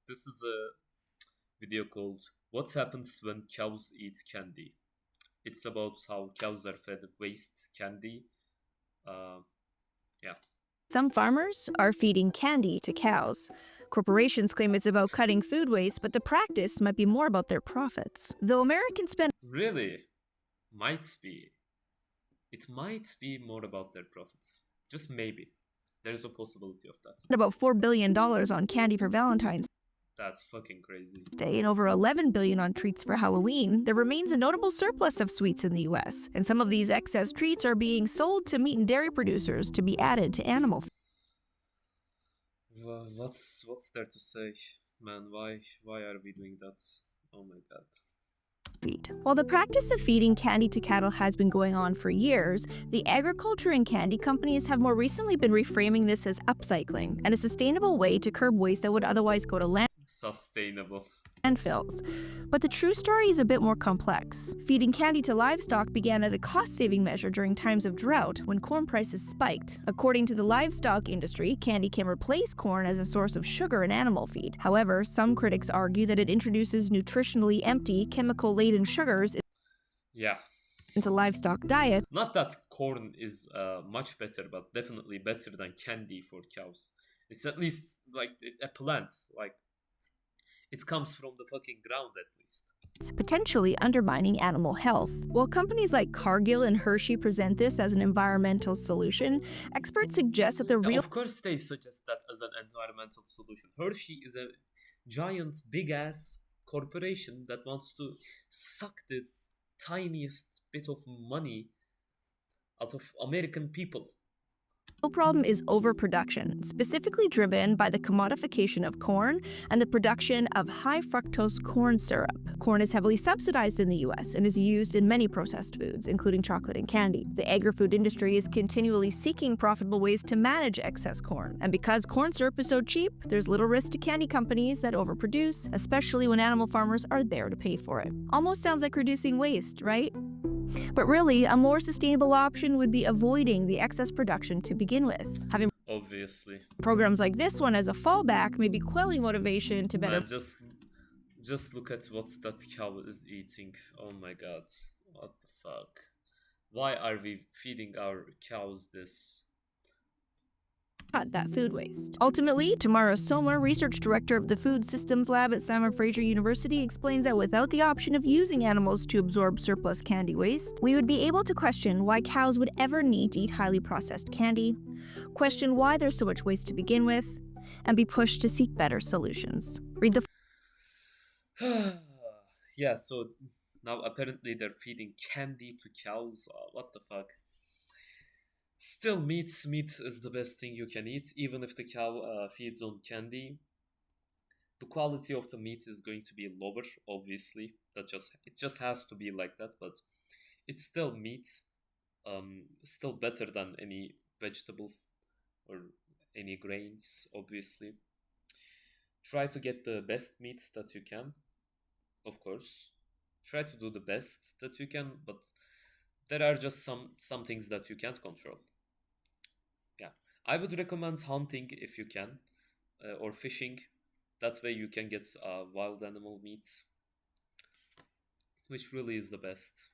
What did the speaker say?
this is a video called "What Happens When Cows Eat Candy." It's about how cows are fed waste candy. Uh, yeah. Some farmers are feeding candy to cows. Corporations claim it's about cutting food waste, but the practice might be more about their profits. Though Americans spend Really? Might be. It might be more about their profits. Just maybe. There's a possibility of that. about $4 billion on candy for Valentine's That's fucking crazy. Day and over $11 billion on treats for Halloween, there remains a notable surplus of sweets in the US, and some of these excess treats are being sold to meat and dairy producers to be added to animal What's there to say, man? Why are we doing that? Oh my god. feed. While the practice of feeding candy to cattle has been going on for years, the agriculture and candy companies have more recently been reframing this as upcycling and a sustainable way to curb waste that would otherwise go to Sustainable. landfills. But the true story is a bit more complex. Feeding candy to livestock began as a cost-saving measure during times of drought when corn prices spiked. According to the livestock industry, candy can replace corn as a source of sugar in animal feed. However, some critics argue that it introduces nutritionally empty, chemical-laden sugars Yeah. into livestock diet. Not that corn is much better, but definitely better than candy for cows. It's at least like a plant. Like it comes from the fucking ground at least. Potentially undermining animal health. While companies like Cargill and Hershey present this as an environmental solution, experts suggest that the real Of course, they suggest that as an environmental solution. Hershey is a giant, big ass corporation that wants to suck the tiniest bit of money out of American people. problem is overproduction, specifically driven by the commodification of corn and the production of high fructose corn syrup. Corn is heavily subsidized in the US and is used in many processed foods, including chocolate and candy. The agri-food industry is continually seeking profitable ways to manage excess corn. And because corn syrup is so cheap, there's little risk to candy companies that overproduce, especially when animal farmers are there to pay for it. Almost sounds like reducing waste, right? But really, a more sustainable option would be avoiding the excess production to begin with. Having Obviously. programs like this one as a fallback may be quelling motivation to better Man, just look at what that cow is eating. Oh my god. What the fuck? Why are we feeding our cows this? cut that food waste. Ultimately, Tamara Sommer, research director of the Food Systems Lab at Simon Fraser University, explains that without the option of using animals to absorb surplus candy waste, we would be able to question why cows would ever need to eat highly processed candy, question why there's so much waste to begin with, and be pushed to seek better solutions. Read the Yeah, so now apparently they're feeding candy to cows. What the fuck? Still, meat is the best thing you can eat, even if the cow feeds on candy. The quality of the meat is going to be lower, obviously. It just has to be like that, but it's still meat. Still better than any vegetable or any grains, obviously. Try to get the best meat that you can, of course. Try to do the best that you can, but there are just some things that you can't control. Yeah, I would recommend hunting if you can, or fishing. That way you can get wild animal meats, which really is the best.